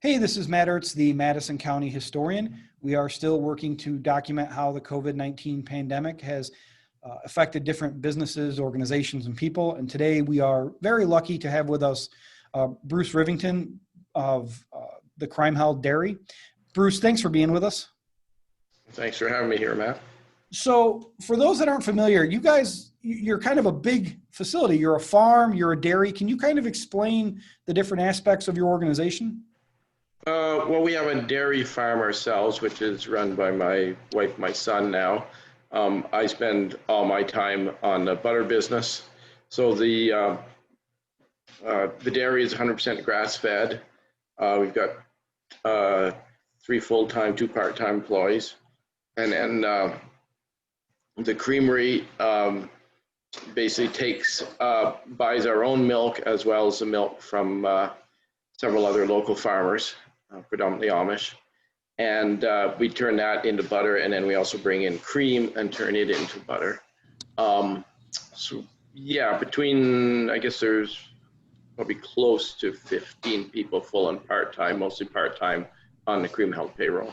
Hey, this is Matt Ertz, the Madison County historian. We are still working to document how the COVID-19 pandemic has affected different businesses, organizations, and people. And today we are very lucky to have with us Bruce Rivington of the Crime Held Dairy. Bruce, thanks for being with us. Thanks for having me here, Matt. So for those that aren't familiar, you guys, you're kind of a big facility. You're a farm, you're a dairy. Can you kind of explain the different aspects of your organization? Well, we have a dairy farm ourselves, which is run by my wife, my son now. I spend all my time on the butter business. So the dairy is 100% grass-fed. We've got 3 full-time, 2 part-time employees. And then the creamery basically buys our own milk as well as the milk from several other local farmers, predominantly Amish. And we turn that into butter, and then we also bring in cream and turn it into butter. So yeah, I guess there's probably close to 15 people full and part-time, mostly part-time on the Cream Held payroll.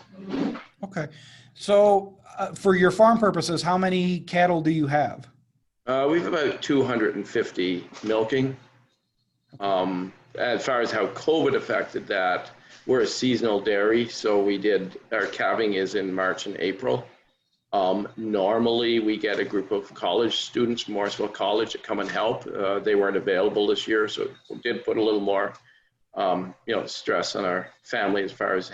Okay. So for your farm purposes, how many cattle do you have? We have about 250 milking. As far as how COVID affected that, we're a seasonal dairy, so our calving is in March and April. Normally we get a group of college students from Morrisville College that come and help. They weren't available this year, so it did put a little more stress on our family as far as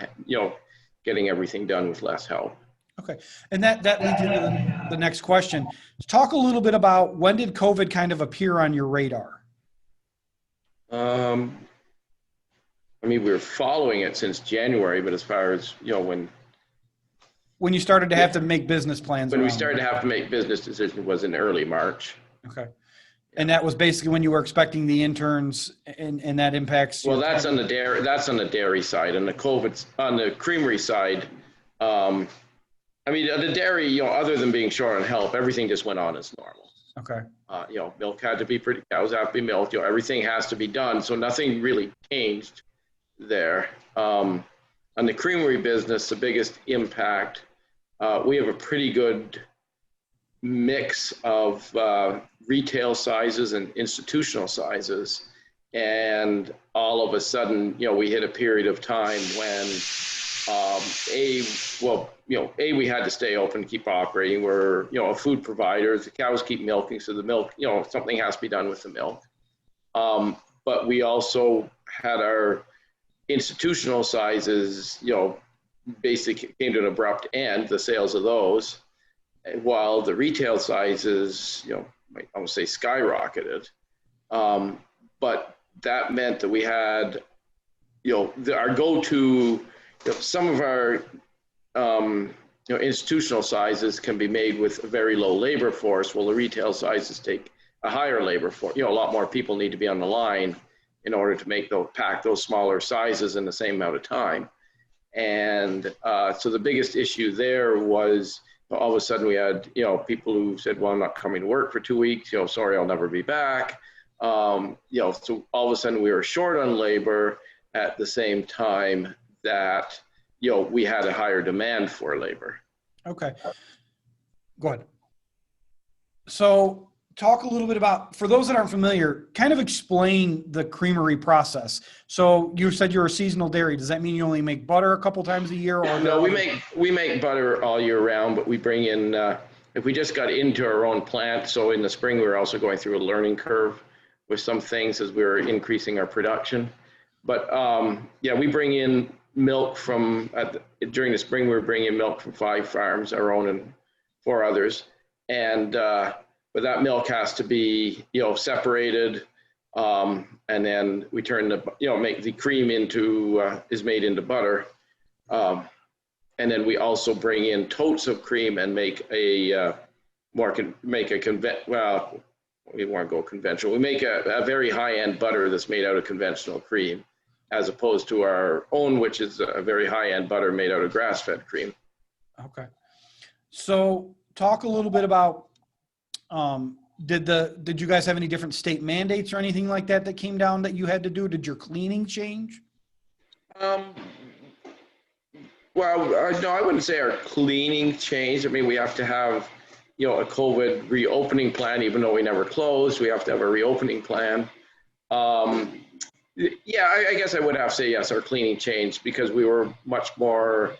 getting everything done with less help. Okay. And that leads into the next question. Talk a little bit about when did COVID kind of appear on your radar? We were following it since January, but as far as, when you started to have to make business plans. When we started to have to make business decisions was in early March. Okay. And that was basically when you were expecting the interns and that impacts. Well, that's on the dairy side, and on the creamery side. The dairy, other than being short on help, everything just went on as normal. Okay. Milk had to be cows have to be milked, everything has to be done. So nothing really changed there. On the creamery business, the biggest impact, we have a pretty good mix of retail sizes and institutional sizes. And all of a sudden, we hit a period of time when we had to stay open, keep operating. We're, a food provider. The cows keep milking, so the milk, something has to be done with the milk. But we also had our institutional sizes, basically came to an abrupt end, the sales of those, while the retail sizes, I won't say skyrocketed. But that meant that we had, our go-to, some of our institutional sizes can be made with a very low labor force, while the retail sizes take a higher labor force. A lot more people need to be on the line in order to pack those smaller sizes in the same amount of time. And so the biggest issue there was all of a sudden we had people who said, well, I'm not coming to work for 2 weeks, sorry, I'll never be back. So all of a sudden we were short on labor at the same time that we had a higher demand for labor. Okay, go ahead. So talk a little bit about, for those that aren't familiar, kind of explain the creamery process. So you said you're a seasonal dairy. Does that mean you only make butter a couple times a year? Or no, we make butter all year round, but we bring in, if we just got into our own plant, so in the spring we were also going through a learning curve with some things as we were increasing our production. But we bring in milk during the spring, we were bringing in milk from 5 farms, our own and 4 others. And but that milk has to be, separated, and then we turn make the cream is made into butter. And then we also bring in totes of cream and make we want to go conventional. We make a very high-end butter that's made out of conventional cream, as opposed to our own, which is a very high-end butter made out of grass-fed cream. Okay. So talk a little bit about, did you guys have any different state mandates or anything like that came down that you had to do? Did your cleaning change? Um, well, no, I wouldn't say our cleaning changed. I mean, we have to have, a COVID reopening plan, even though we never closed. We have to have a reopening plan. Um, yeah, I guess I would have to say yes, our cleaning changed because we were much more,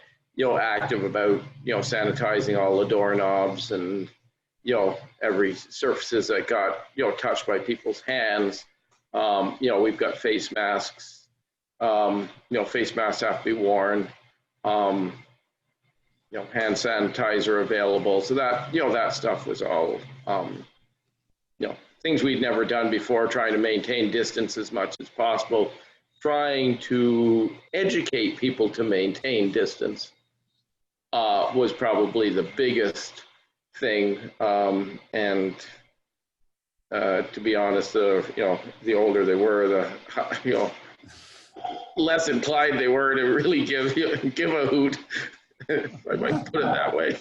active about, sanitizing all the doorknobs and, every surfaces that got, touched by people's hands. We've got face masks. Face masks have to be worn. Um, hand sanitizer available. So that, that stuff was all, things we'd never done before, trying to maintain distance as much as possible, trying to educate people to maintain distance was probably the biggest thing. And to be honest, the older they were, the, less inclined they were to really give a hoot. I might put it that way.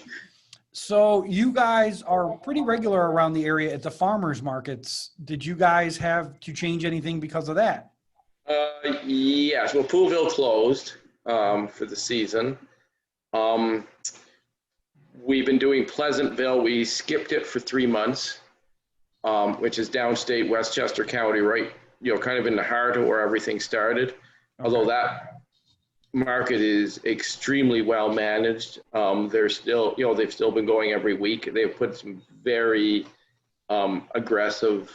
So you guys are pretty regular around the area at the farmers markets. Did you guys have to change anything because of that? Yes. Well, Poolville closed for the season. We've been doing Pleasantville. We skipped it for 3 months, which is downstate Westchester County, right? Kind of in the heart of where everything started. Okay. Although that market is extremely well managed. They're still, they've still been going every week. They've put some very aggressive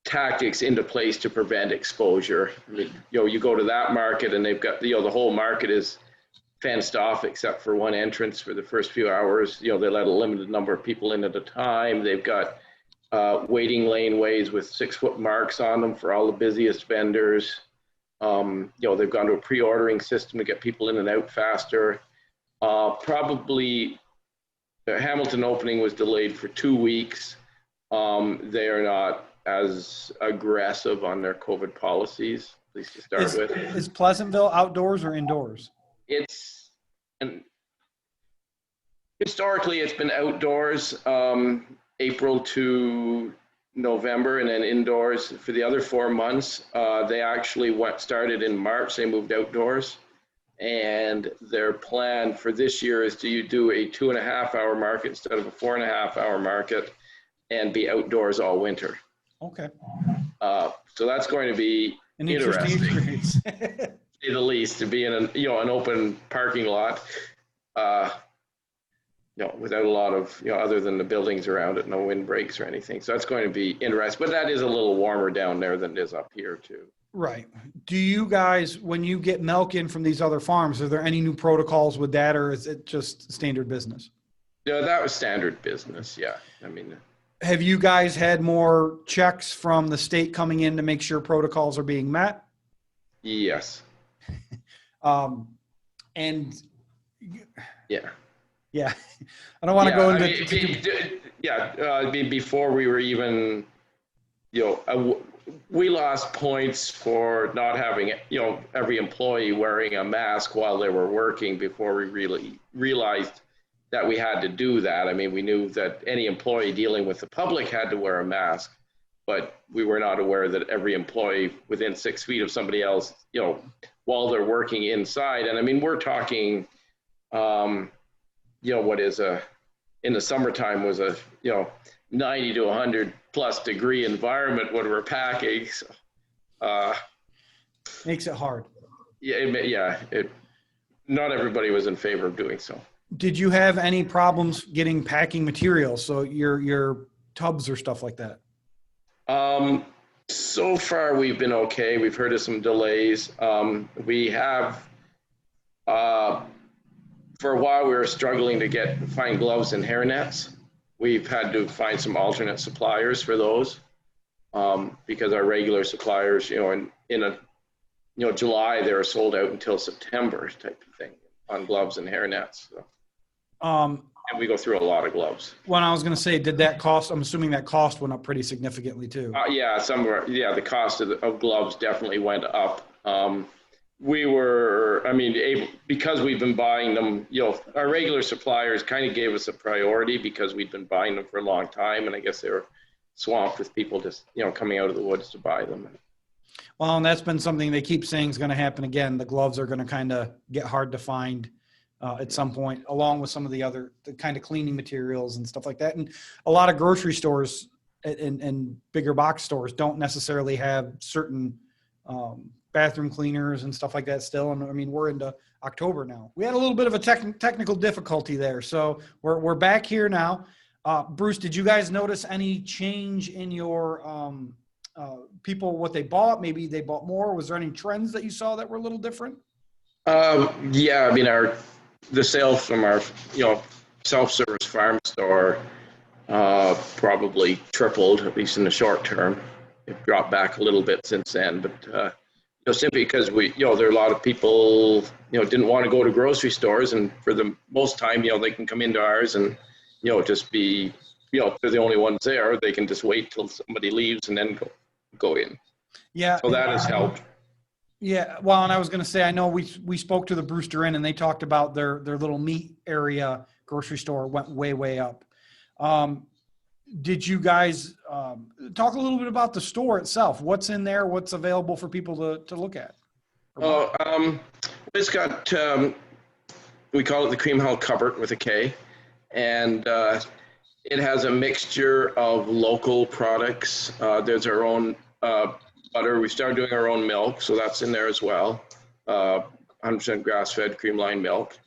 tactics into place to prevent exposure. I mean, you go to that market and they've got, the whole market is fenced off except for one entrance for the first few hours. They let a limited number of people in at a time. They've got waiting laneways with 6-foot marks on them for all the busiest vendors. They've gone to a pre-ordering system to get people in and out faster. Probably the Hamilton opening was delayed for 2 weeks. They are not as aggressive on their COVID policies, at least to start with. Is Pleasantville outdoors or indoors? Historically, it's been outdoors, April to November, and then indoors for the other 4 months. They actually started in March. They moved outdoors, and their plan for this year is to do a 2.5-hour market instead of a 4.5-hour market, and be outdoors all winter. Okay. So that's going to be an interesting experience, to say the least, to be in an open parking lot. Without a lot of, other than the buildings around it, no windbreaks or anything. So that's going to be interesting, but that is a little warmer down there than it is up here too. Right. Do you guys, when you get milk in from these other farms, are there any new protocols with that, or is it just standard business? Yeah, that was standard business. Yeah. I mean, have you guys had more checks from the state coming in to make sure protocols are being met? Yes. And yeah. Yeah, I don't want to go into. Before we were even, we lost points for not having, every employee wearing a mask while they were working before we really realized that we had to do that. I mean, we knew that any employee dealing with the public had to wear a mask, but we were not aware that every employee within 6 feet of somebody else, while they're working inside. And I mean, we're talking, what is in the summertime was a 90 to 100 plus degree environment when we're packing. So, makes it hard. Yeah, not everybody was in favor of doing so. Did you have any problems getting packing materials? So your tubs or stuff like that? So far we've been okay. We've heard of some delays. We have, for a while we were struggling to find gloves and hairnets. We've had to find some alternate suppliers for those because our regular suppliers, in July, they were sold out until September type of thing on gloves and hairnets. So. And we go through a lot of gloves. Well, I was going to say, did that cost? I'm assuming that cost went up pretty significantly too. Yeah, the cost of gloves definitely went up. We were, because we've been buying them, our regular suppliers kind of gave us a priority because we'd been buying them for a long time, and I guess they were swamped with people just, coming out of the woods to buy them. Well, and that's been something they keep saying is going to happen again. The gloves are going to kind of get hard to find at some point, along with some of the kind of cleaning materials and stuff like that. And a lot of grocery stores and bigger box stores don't necessarily have certain bathroom cleaners and stuff like that still. And I mean, we're into October now. We had a little bit of a technical difficulty there. So we're back here now. Bruce, did you guys notice any change in your people, what they bought? Maybe they bought more. Was there any trends that you saw that were a little different? Yeah, I mean, the sales from our, self-service farm store probably tripled, at least in the short term. It dropped back a little bit since then, but simply because there are a lot of people, didn't want to go to grocery stores, and for the most time, they can come into ours and, just be, if they're the only ones there, they can just wait till somebody leaves and then go in. Yeah. So that has helped. Yeah, well, and I was going to say, I know we spoke to the Brewster Inn, and they talked about their little meat area grocery store went way up. Did you guys talk a little bit about the store itself? What's in there? What's available for people to look at? It's got we call it the Cream Hall Cupboard with a K, and it has a mixture of local products. There's our own butter. We started doing our own milk, so that's in there as well. 100% grass-fed cream line milk.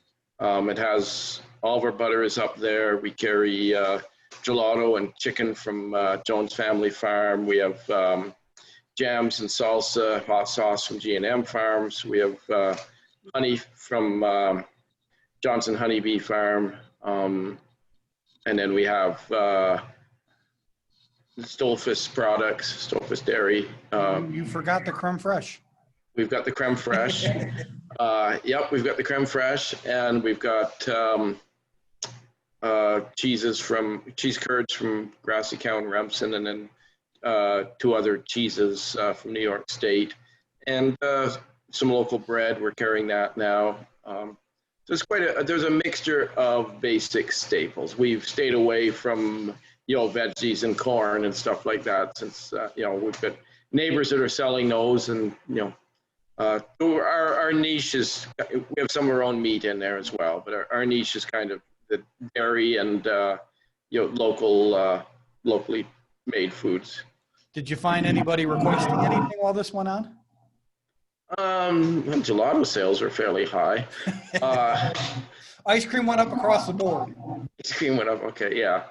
It has all of our butter is up there. We carry gelato and chicken from Jones Family Farm. We have jams and salsa, hot sauce from G&M Farms. We have honey from Johnson Honeybee Farm. And then we have Stolfus products, Stolfus Dairy. You forgot the creme fraiche. We've got the creme fraiche. Yep, we've got the creme fraiche, and we've got cheese curds from Grassy Cow and Remsen, and then 2 other cheeses from New York State, and some local bread. We're carrying that now. So there's a mixture of basic staples. We've stayed away from veggies and corn and stuff like that since we've got neighbors that are selling those, and our niche is, we have some of our own meat in there as well, but our niche is kind of the dairy and locally made foods. Did you find anybody requesting anything while this went on? Gelato sales are fairly high. Ice cream went up across the board. Ice cream went up. Okay, yeah.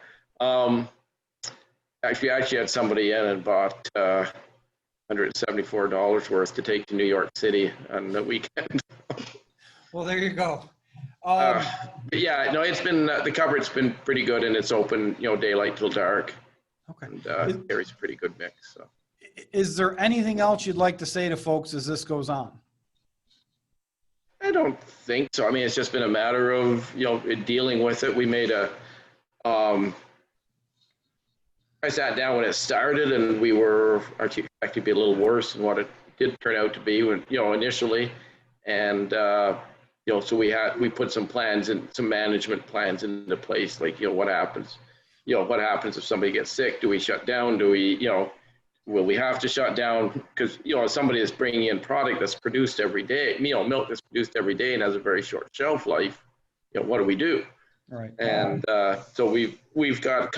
Actually, I had somebody in and bought $174 worth to take to New York City on the weekend. Well, there you go. But yeah, no, it's been the cupboard's been pretty good, and it's open, daylight till dark. Okay. And carries a pretty good mix. So. Is there anything else you'd like to say to folks as this goes on? I don't think so. I mean, it's just been a matter of, dealing with it. We made I sat down when it started, and we were expecting to be a little worse than what it did turn out to be when, initially. And, so we put some plans and some management plans into place, like, what happens? What happens if somebody gets sick? Do we shut down? Do we, will we have to shut down? Because, somebody is bringing in product that's produced every day, milk that's produced every day and has a very short shelf life. What do we do? Right. And so we've got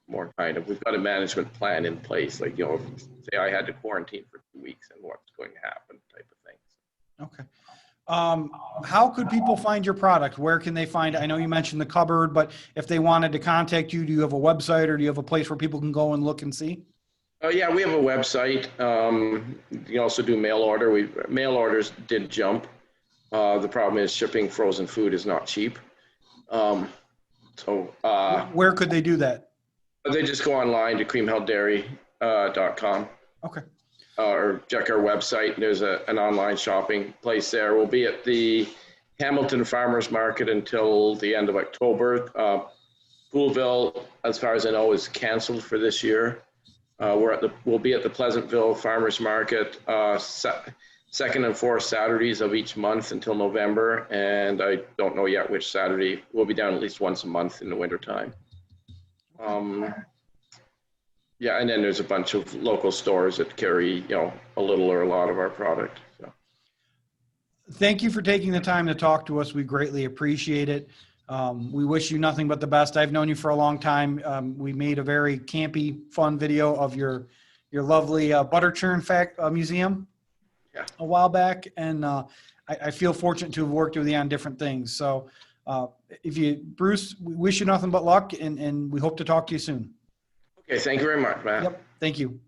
we've got a management plan in place. Like, say I had to quarantine for 2 weeks and what's going to happen type of thing. Okay. How could people find your product? Where can they find it? I know you mentioned the cupboard, but if they wanted to contact you, do you have a website, or do you have a place where people can go and look and see? Oh yeah, we have a website. You can also do mail order. Mail orders did jump. The problem is shipping frozen food is not cheap. Where could they do that? They just go online to creamhalldairy.com. Okay. Or check our website. There's an online shopping place there. We'll be at the Hamilton Farmers Market until the end of October. Poolville, as far as I know, is canceled for this year. We'll be at the Pleasantville Farmers Market second and fourth Saturdays of each month until November, and I don't know yet which Saturday. We'll be down at least once a month in the wintertime. Yeah, and then there's a bunch of local stores that carry, you know, a little or a lot of our product. So. Thank you for taking the time to talk to us. We greatly appreciate it. We wish you nothing but the best. I've known you for a long time. We made a very campy, fun video of your lovely butter churn museum Yeah. a while back, and I feel fortunate to have worked with you on different things. So, Bruce, we wish you nothing but luck, and we hope to talk to you soon. Okay, thank you very much, Matt. Yep. Thank you.